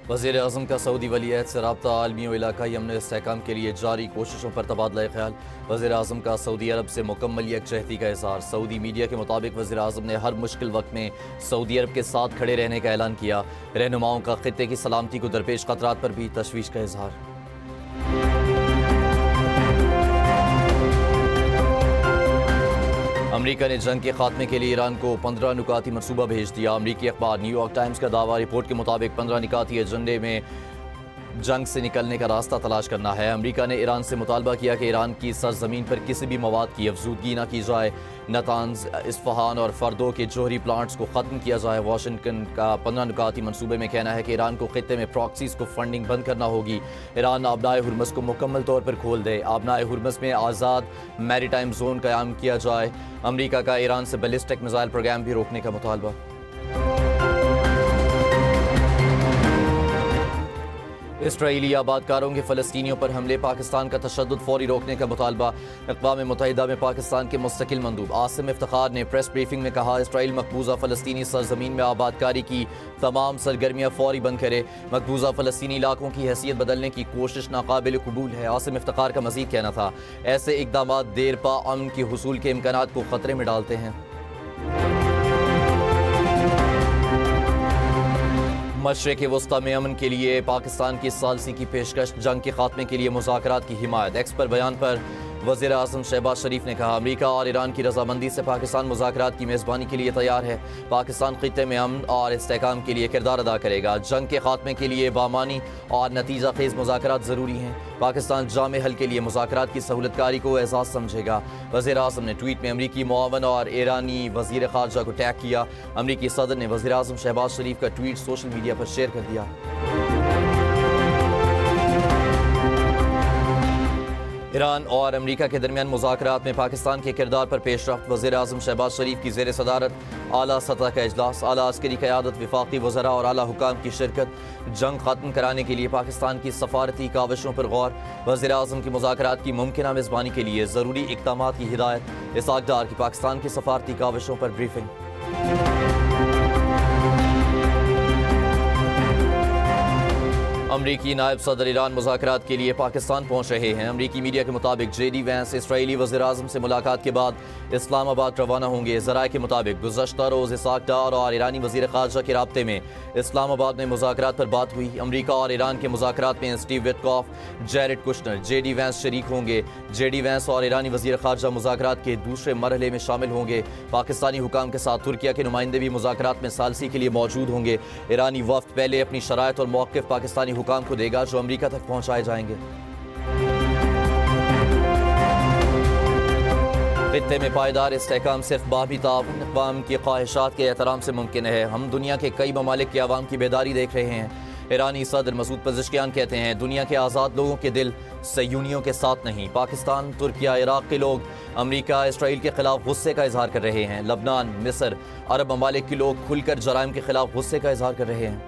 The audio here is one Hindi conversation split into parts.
वज़ीर आज़म का सऊदी वलीअहद से रब्ता आलमी और इलाकाई अमन इस्तेहकाम के लिए जारी कोशिशों पर तबादला ख्याल। वज़ीर आज़म का सऊदी अरब से मुकम्मल यकजहती का इज़हार। सऊदी मीडिया के मुताबिक वज़ीर आज़म ने हर मुश्किल वक्त में सऊदी अरब के साथ खड़े रहने का ऐलान किया। रहनुमाओं का खित्ते की सलामती को दरपेश खतरात पर भी तशवीश का इज़हार। अमरीका ने जंग के खात्मे के लिए ईरान को 15 नुकाती मनसूबा भेज दिया। अमरीकी अखबार न्यूयॉर्क टाइम्स का दावा। रिपोर्ट के मुताबिक 15 निकाती एजेंडे में जंग से निकलने का रास्ता तलाश करना है। अमरीका ने ईरान से मुतालबा किया कि ईरान की सरजमीन पर किसी भी मवाद की अफजूदगी न की जाए। नतान्ज, इस्फहान और फर्दो के जोहरी प्लांट्स को ख़त्म किया जाए। वाशिंगटन का 15 नुकाती मनसूबे में कहना है कि ईरान को खित्ते में प्रॉक्सीज को फंडिंग बंद करना होगी। ईरान आबनाए हुर्मस को मुकम्मल तौर पर खोल दे। आबनाए हुर्मस में आज़ाद मैरीटाइम जोन कायम किया जाए। अमरीका का ईरान से बैलिस्टिक मिसाइल प्रोग्राम भी रोकने का मुतालबा। इसराइली आबादकारों के फ़लस्तीनियों पर हमले, पाकिस्तान का तशद्दुद फौरी रोकने का मुतालबा। अक़वाम मुत्तहिदा में पाकिस्तान के मुस्तकिल मंदूब आसिम इफ्तिखार ने प्रेस ब्रीफिंग में कहा, इसराइल मकबूजा फ़लस्तीनी सरजमीन में आबादकारी की तमाम सरगर्मियाँ फौरी बंद करे। मकबूजा फ़लस्तीनी इलाकों की हैसियत बदलने की कोशिश नाकाबिल कबूल है। आसिम इफ्तिखार का मज़ीद कहना था, ऐसे इक़दाम देर पा अमन के हुसूल के इम्कानात को ख़तरे में डालते हैं। मशरिक़ वस्ता में अमन के लिए पाकिस्तान की सालसी की पेशकश, जंग के खात्मे के लिए मुज़ाकरात की हिमायत। एक्स पर बयान पर वज़ीर आज़म शहबाज शरीफ ने कहा, अमरीका और ईरान की रजामंदी से पाकिस्तान मुज़ाकरात की मेज़बानी के लिए तैयार है। पाकिस्तान खित्ते में अमन और इस्तेहकाम के लिए किरदार अदा करेगा। जंग के खात्मे के लिए बामानी और नतीजा खेज़ मुज़ाकरात ज़रूरी हैं। पाकिस्तान जामे हल के लिए मुज़ाकरात की सहूलतकारी को एजाज़ समझेगा। वज़ीर आज़म ने ट्वीट में अमरीकी मुआवन और ईरानी वज़ीर ख़ारजा को टैग किया। अमरीकी सदर ने वज़ीर आज़म शहबाज शरीफ का ट्वीट सोशल मीडिया पर शेयर कर दिया। ईरान और अमरीका के दरमियान मुज़ाकरात में पाकिस्तान के किरदार पर पेशरफ्त। वज़ीर आज़म शहबाज शरीफ की ज़ेर सदारत आला सतह का इजलास, आला अस्करी क़यादत, वफ़ाक़ी वज़रा और आला हुकाम की शिरकत। जंग ख़त्म कराने के लिए पाकिस्तान की सफारती काविशों पर गौर। वज़ीर आज़म की मुज़ाकरात की मुमकिना मेज़बानी के लिए ज़रूरी इक़दामात की हिदायत। इसहाक़ डार की पाकिस्तान की सफारती काविशों पर ब्रीफिंग। अमरीकी नायब सदर ईरान मुज़ाकरात के लिए पाकिस्तान पहुँच रहे हैं। अमरीकी मीडिया के मुताबिक JD वैंस इसराइली वज़ीर आज़म से मुलाकात के बाद इस्लामाबाद रवाना होंगे। ज़राए के मुताबिक गुज़श्ता रोज़ इसहाक़ डार और ईरानी वज़ीर ख़ारजा के राब्ते में इस्लामाबाद में मुज़ाकरात पर बात हुई। अमरीका और ईरान के मुज़ाकरात में Steve Witkoff, Jared Kushner, JD Vance शरीक होंगे। JD वैंस और ईरानी वज़ीर ख़ारजा मुज़ाकरात के दूसरे मरहले में शामिल होंगे। पाकिस्तानी हुकाम के साथ तुर्किया के नुमाइंदे भी मुज़ाकरात में सालसी के लिए मौजूद होंगे। ईरानी वफ़द पहले अपनी शराइत और मौक़िफ़ पाकिस्तानी हुकाम को देगा, जो अमरीका तक पहुँचाए जाएंगे। खित्ते में पायदार इस्तेहकाम सिर्फ बाहमी ताउन, अक़वाम की ख्वाहिशात के एहतराम से मुमकिन है। हम दुनिया के कई ममालिक की आवाम की बेदारी देख रहे हैं। ईरानी सदर मसूद पज़ेश्कियान कहते हैं, दुनिया के आज़ाद लोगों के दिल सयूनियों के साथ नहीं। पाकिस्तान, तुर्किया, इराक़ के लोग अमरीका, इसराइल के खिलाफ गुस्से का इजहार कर रहे हैं। लबनान, मिस्र, अरब ममालिक के लोग खुलकर जराइम के खिलाफ गुस्से का इजहार कर रहे हैं।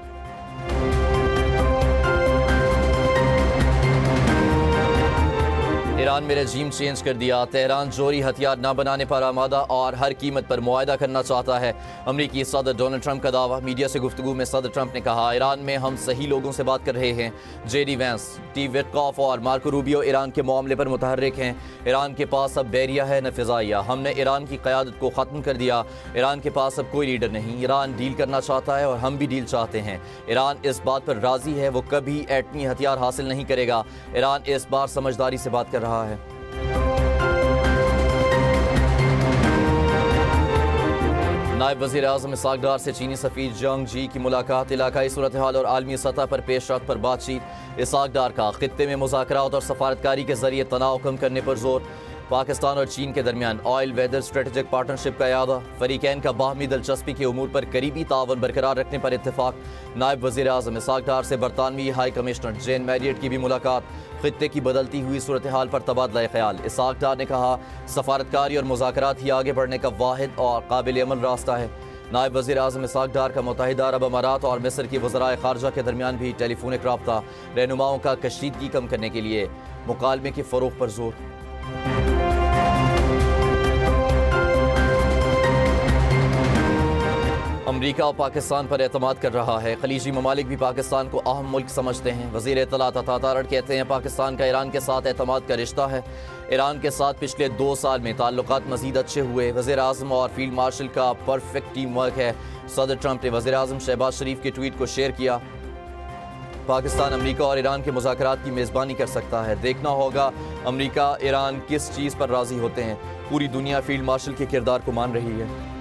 ईरान में रजीम चेंज कर दिया। तेहरान जोरी हथियार न बनाने पर आमादा और हर कीमत पर मुआहदा करना चाहता है। अमरीकी सदर डोनाल्ड ट्रंप का दावा। मीडिया से गुफ्तगू में सदर ट्रंप ने कहा, ईरान में हम सही लोगों से बात कर रहे हैं। JD वैंस, स्टीव विटकॉफ और मार्को रूबियो ईरान के मामले पर मुतहर्रिक हैं। ईरान के पास अब बैरिया है न फ़िज़ाइया। हमने ईरान की क़यादत को ख़त्म कर दिया। ईरान के पास अब कोई लीडर नहीं। ईरान डील करना चाहता है और हम भी डील चाहते हैं। ईरान इस बात पर राज़ी है, वो कभी एटमी हथियार हासिल नहीं करेगा। ईरान इस बार समझदारी से बात कर रहा है। नायब वज़ीर आज़म इसहाक़ डार से चीनी सफ़ीर जंग जी की मुलाकात। इलाकाई सूरत हाल और आलमी सतह पर पेशरफ्त पर बातचीत। इसहाक़ डार का खित्ते में मुज़ाकरात और सफारतकारी के ज़रिए तनाव कम करने पर जोर। पाकिस्तान और चीन के दरमियान ऑयल वेदर स्ट्रेटेजिक पार्टनरशिप का इआदा। फ़रीक़ैन का बाहमी दिलचस्पी के उमूर पर करीबी तावन बरकरार रखने पर इत्तेफाक। नायब वज़ीर आज़म इसहाक़ डार से बरतानवी हाई कमिश्नर जेन मैरियट की भी मुलाकात। खित्ते की बदलती हुई सूरत हाल पर तबादला ख्याल। इसहाक़ डार ने कहा, सफारतकारी और मुज़ाकरात ही आगे बढ़ने का वाहिद और काबिल अमल रास्ता है। नायब वज़ीर आज़म इसहाक़ डार का मुत्तहिदा अरब अमारात और मिस्र की वज़राए ख़ारजा के दरमियान भी टेलीफोनिक राब्ता। रहनुमाओं का कशीदगी कम करने के लिए मुकालमे के फ़रोग़ पर जोर। अमरीका और पाकिस्तान पर एतमाद कर रहा है। खलीजी ममालिक भी पाकिस्तान को अहम मुल्क समझते हैं। वज़ीर इत्तलात अता तारड़ कहते हैं पाकिस्तान का ईरान के साथ एतमाद का रिश्ता है। ईरान के साथ पिछले 2 साल में ताल्लुकात मज़ीद अच्छे हुए। वज़ीर आज़म और फील्ड मार्शल का परफेक्ट टीम वर्क है। सदर ट्रंप ने वज़ीर आज़म शहबाज शरीफ के ट्वीट को शेयर किया। पाकिस्तान अमरीका और ईरान के मुज़ाकरात की मेज़बानी कर सकता है। देखना होगा अमरीका ईरान किस चीज़ पर राज़ी होते हैं। पूरी दुनिया फील्ड मार्शल के किरदार को मान रही है।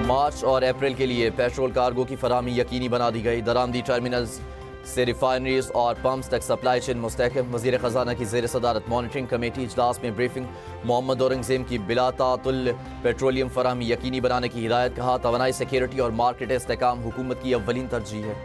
मार्च और अप्रैल के लिए पेट्रोल कार्गो की फराहमी यकीनी बना दी गई। दरामदी टर्मिनल्स से रिफाइनरीज और पंप्स तक सप्लाई चेन मुस्तहकम। वज़ीर ख़जाना की ज़ेर सदारत मॉनिटरिंग कमेटी इजलास में ब्रीफिंग। मोहम्मद औरंगज़ेब की बिला तातुल पेट्रोलियम फराहमी यकीनी बनाने की हिदायत। कहा तवानाई सिक्योरिटी और मार्केट इस्तेहकाम हुकूमत की अव्वलीन तरजीह है।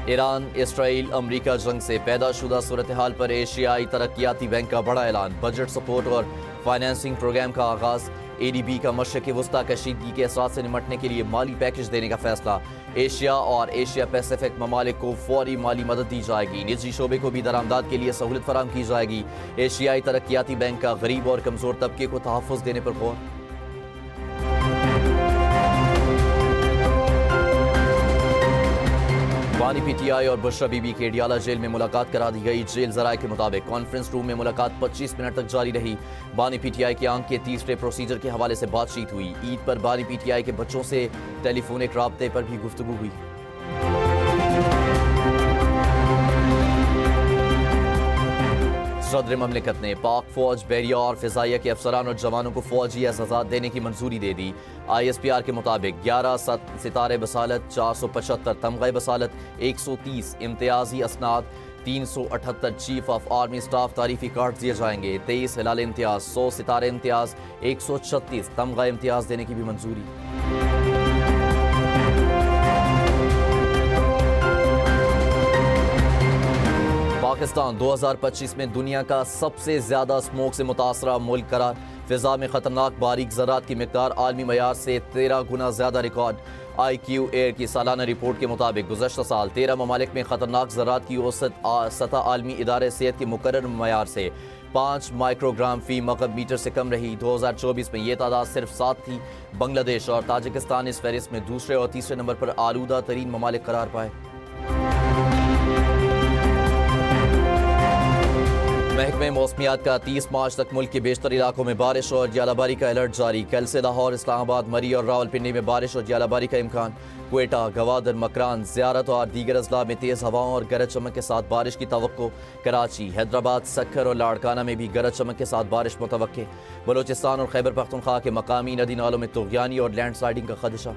ईरान इसराइल अमरीका जंग से पैदा शुदा सूरत हाल पर एशियाई तरक्याती बैंक का बड़ा ऐलान। बजट सपोर्ट और फाइनेंसिंग प्रोग्राम का आगाज़। ADB का मशरक़ वस्ता कशीदगी के असरात से निमटने के लिए माली पैकेज देने का फैसला। एशिया और एशिया पैसिफिक ममालिक को फौरी माली मदद दी जाएगी। निजी शोबे को भी दरामदाद के लिए सहूलत फराहम की जाएगी। एशियाई तरक्याती बैंक का गरीब और कमज़ोर तबके को तहफ़्फ़ुज़ देने पर गौर। बानी PTI और बुशरा बीबी के डियाला जेल में मुलाकात करा दी गई। जेल जराये के मुताबिक कॉन्फ्रेंस रूम में मुलाकात 25 मिनट तक जारी रही। बानी PTI के आंक के तीसरे प्रोसीजर के हवाले से बातचीत हुई। ईद पर बानी PTI के बच्चों से टेलीफोनिक राब्ते पर भी गुफ्तगू हुई। सदर ममलिकत ने पाक फौज, बहरिया और फिजाइया के अफसरान और जवानों को फौजी एजाज़ात देने की मंजूरी दे दी। ISPR के मुताबिक 11 सितारे बसालत, 475 तमग़े बसालत, 130 इम्तियाजी असनाद, 378 चीफ ऑफ आर्मी स्टाफ तारीफी कार्ड दिए जाएंगे। 23 हिलाल इम्तियाज, 100 सितारे इम्तियाज, 136 तमग़ा इम्तियाज देने की भी मंजूरी। पाकिस्तान 2025 में दुनिया का सबसे ज्यादा स्मोक से मुतासरा मुल्क करार। फिजा में खतरनाक बारीक ज़रात की मिकदार आलमी मयार से 13 गुना ज्यादा रिकॉर्ड। IQ एयर की सालाना रिपोर्ट के मुताबिक गुज़श्ता साल 13 ममालिक में खतरनाक ज़रात की औसत सतह आलमी इदारे सेहत के मुकर्रर मयार से 5 माइक्रोग्राम फी मकब मीटर से कम रही। 2024 में ये तादाद सिर्फ 7 थी। बांग्लादेश और ताजिकिस्तान इस फहरिस्त में दूसरे और तीसरे नंबर पर आलूदा तरीन ममालिक करार पाए। महकमे मौसमियात का 30 मार्च तक मुल्क के बेशतर इलाकों में बारिश और जालाबारी का अलर्ट जारी। कल से लाहौर, इस्लामाबाद, मरी और रावलपिंडी में बारिश और जालाबारी का इम्कान। क्वेटा, गवादर, मकरान, ज़ियारत और दीगर अजला में तेज़ हवाओं और गरज चमक के साथ बारिश की तवक्को। कराची, हैदराबाद, सक्खर और लाड़काना में भी गरज चमक के साथ बारिश मुतवक्के। बलोचिस्तान और खैबर पख्तूनख्वा के मकामी नदी नालों में तुग़यानी और लैंड स्लाइडिंग का खदशा।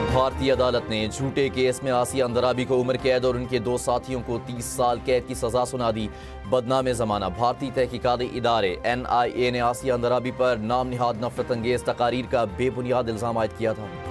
भारतीय अदालत ने झूठे केस में आसिया अंदराबी को उम्र कैद और उनके 2 साथियों को 30 साल कैद की सजा सुना दी। बदनाम ज़माना। भारतीय तहकीकाती इदारे NIA ने आसिया अंदराबी पर नाम निहाद नफरत अंगेज तकारीर का बेबुनियाद इल्ज़ाम आयद किया था।